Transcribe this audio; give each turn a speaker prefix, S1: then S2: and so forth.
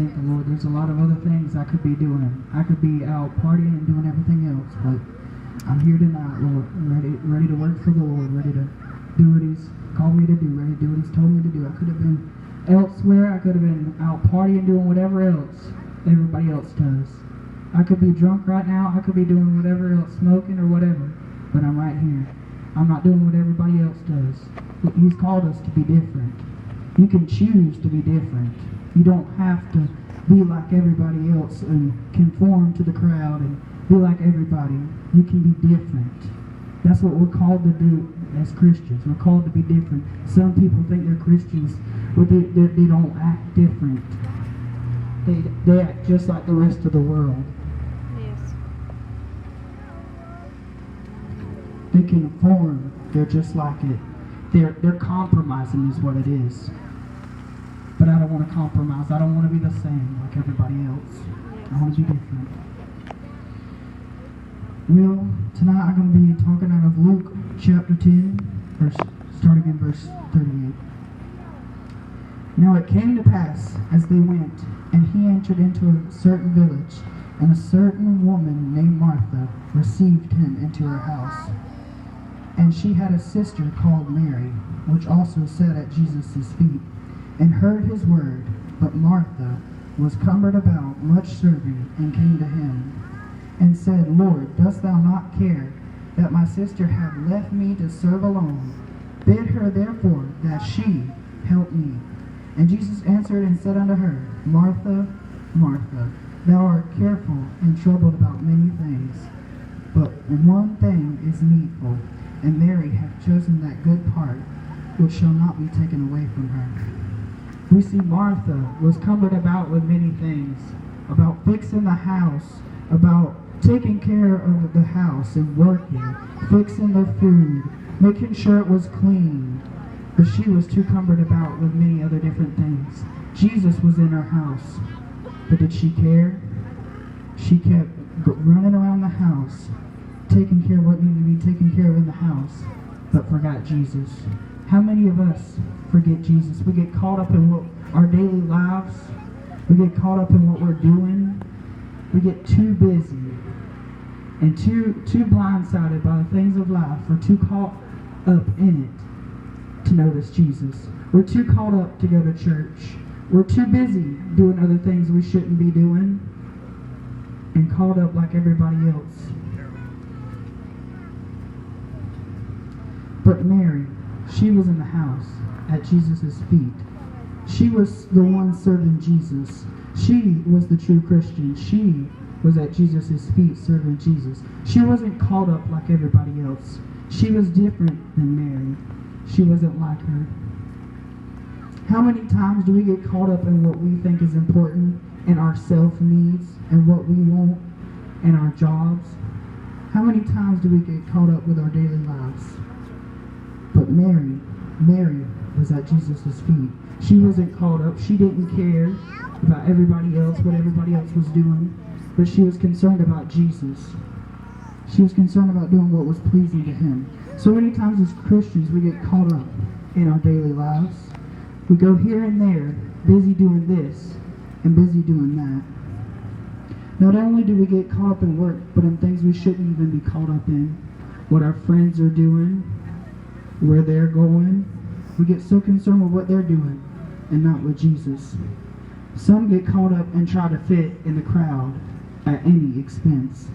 S1: thank the Lord. There's a lot of other things I could be doing. I could be out partying and doing everything else, but I'm here tonight, Lord, ready to work for the Lord, ready to do what He's called me to do, ready to do what He's told me to do. I could have been elsewhere. I could have been out partying, doing whatever else everybody else does. I could be drunk right now. I could be doing whatever else, smoking or whatever, but I'm right here. I'm not doing what everybody else does. He's called us to be different. You can choose to be different. You don't have to be like everybody else and conform to the crowd and be like everybody. You can be different. That's what we're called to do as Christians. We're called to be different. Some people think they're Christians, but they don't act different. They act just like the rest of the world.
S2: Yes.
S1: They conform. They're just like it. They're compromising is what it is. But I don't want to compromise. I don't want to be the same like everybody else. I want to be different. Well, tonight I'm going to be talking out of Luke chapter 10, starting in verse 38. Now it came to pass as they went, and he entered into a certain village, and a certain woman named Martha received him into her house. And she had a sister called Mary, which also sat at Jesus' feet, and heard his word. But Martha was cumbered about much serving, and came to him, and said, Lord, dost thou not care that my sister hath left me to serve alone? Bid her therefore that she help me. And Jesus answered and said unto her, Martha, Martha, thou art careful and troubled about many things, but one thing is needful, and Mary hath chosen that good part, which shall not be taken away from her. We see Martha was cumbered about with many things, about fixing the house, about taking care of the house and working, fixing the food, making sure it was clean. But she was too cumbered about with many other different things. Jesus was in her house, but did she care? She kept running around the house, taking care of what needed to be taken care of in the house, but forgot Jesus. How many of us forget Jesus? We get caught up in what our daily lives. We get caught up in what we're doing. We get too busy and too blindsided by the things of life. We're too caught up in it to notice Jesus. We're too caught up to go to church. We're too busy doing other things we shouldn't be doing and caught up like everybody else. But Mary, she was in the house at Jesus' feet. She was the one serving Jesus. She was the true Christian. She was at Jesus' feet serving Jesus. She wasn't caught up like everybody else. She was different than Mary. She wasn't like her. How many times do we get caught up in what we think is important and our self-needs and what we want and our jobs? How many times do we get caught up with our daily lives? But Mary was at Jesus' feet. She wasn't caught up. She didn't care about everybody else, what everybody else was doing, but she was concerned about Jesus. She was concerned about doing what was pleasing to Him. So many times as Christians, we get caught up in our daily lives. We go here and there, busy doing this and busy doing that. Not only do we get caught up in work, but in things we shouldn't even be caught up in. What our friends are doing, where they're going. We get so concerned with what they're doing and not with Jesus. Some get caught up and try to fit in the crowd at any expense.